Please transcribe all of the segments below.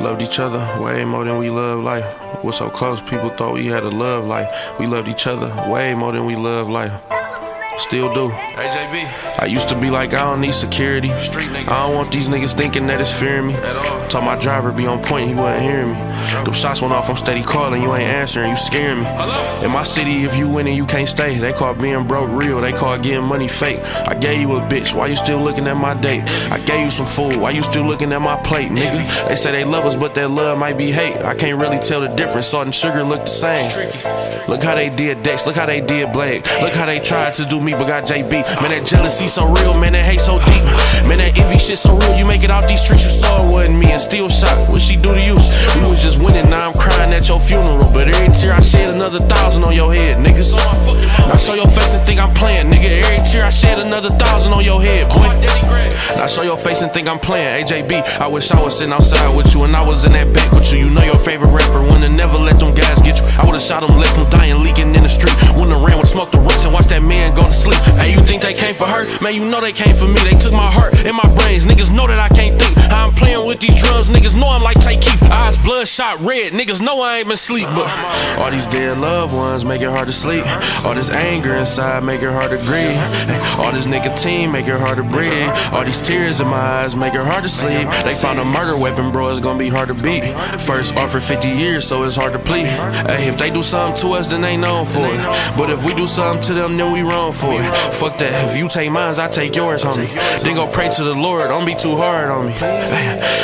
Loved each other way more than we love life. We're so close, people thought we had a love life. We loved each other way more than we love life. Still do. AJB. I used to be like, I don't need security. Street niggas. I don't want these niggas thinking that it's fearing me. At all. Told my driver be on point, he wasn't hearing me. Them shots went off, I'm steady calling, you ain't answering, you scaring me. Hello? In my city, if you winning, you can't stay. They call being broke real, they call getting money fake. I gave you a bitch, why you still looking at my date? I gave you some food, why you still looking at my plate, nigga? They say they love us, but that love might be hate. I can't really tell the difference, salt and sugar look the same. Look how they did Dex, look how they did Blake. Look how they tried to do me, but got JB. Man, that jealousy so real, man, that hate so deep. Man, that envy shit so real, you make it out these streets, you saw it wasn't me. And still shot, what she do to you? We was just winning, now I'm crying at your funeral. But every tear I shed, another 1,000 on your head, nigga. I show your face and think I'm playing, nigga. Every tear I shed, another 1,000 on your head, boy. I show your face and think I'm playing, AJB. I wish I was sitting outside with you and I was in that back with you. You know your favorite rapper, wanna never let them guys get you. I would've shot him, left him dying, leaking in the street. Wouldn't have ran with smoke the roots and watch that man go to sleep. Hey, you think they came for her? Man, you know they came for me. They took my heart and my brains. Niggas know that I can't think. How I'm playing with these drugs, niggas know I'm like Tay Keith. Eyes bloodshot red, niggas know I ain't been sleep. But all these dead loved ones make it hard to sleep. All this anger inside make it hard to breathe. All this nicotine make it hard to breathe. All these tears in my eyes make it hard to sleep. They found a murder weapon, bro, it's gonna be hard to beat. First offered 50 years, so it's hard to plead. Hey, if they do something to us, then they known for it. But if we do something to them, then we wrong for it. Fuck that, if you take mines, I take yours, homie. Then go pray to the Lord, don't be too hard on me.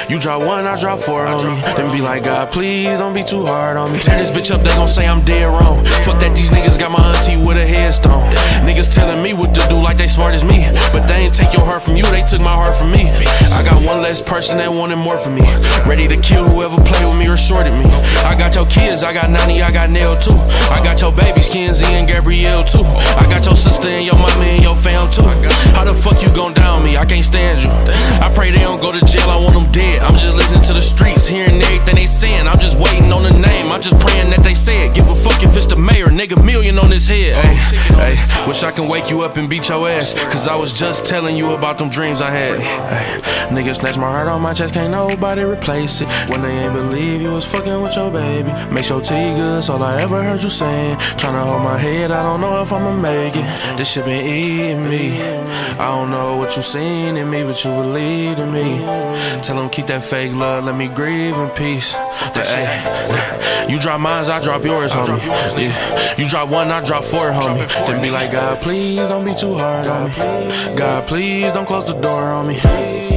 You drop one, I drop four, homie. Then be like, God, please don't be too hard on me. Tear this bitch up, they gon' say I'm dead wrong. Fuck that, these niggas got my auntie with a headstone. Niggas telling me what to do like they smart as me. But they ain't take your heart from you, they took my heart from me. I got one less person that wanted more from me. Ready to kill whoever play with me or shorted me. I got your kids, I got Nani, I got Nail too. I got your babies, Kenzie and Gabrielle too. I got your sister and your mama and your fam too. How the fuck you gon' down me? I can't stand you. I pray they don't go to jail, I want them dead. I'm just listening to the streets, hearing everything they saying. I'm just waiting on the name, I'm just praying that they say it. Give a fuck if it's the mayor, nigga, million on his head. Ay, wish I can wake you up and beat your ass. Cause I was just telling you about them dreams I had. Niggas snatch my heart on my chest, can't nobody replace it. When they ain't believe you was fucking with your baby. Make your tea good, that's all I ever heard you saying. Tryna hold my head, I don't know if I'ma make it. This shit been eating me. I don't know what you seen in me, but you believed in me. Tell them keep that fake love, let me grieve in peace. You drop mines, I drop yours, homie. Yeah. You drop one, I drop four, homie. Then be like, God, please don't be too hard on me. God, please don't close the door on me.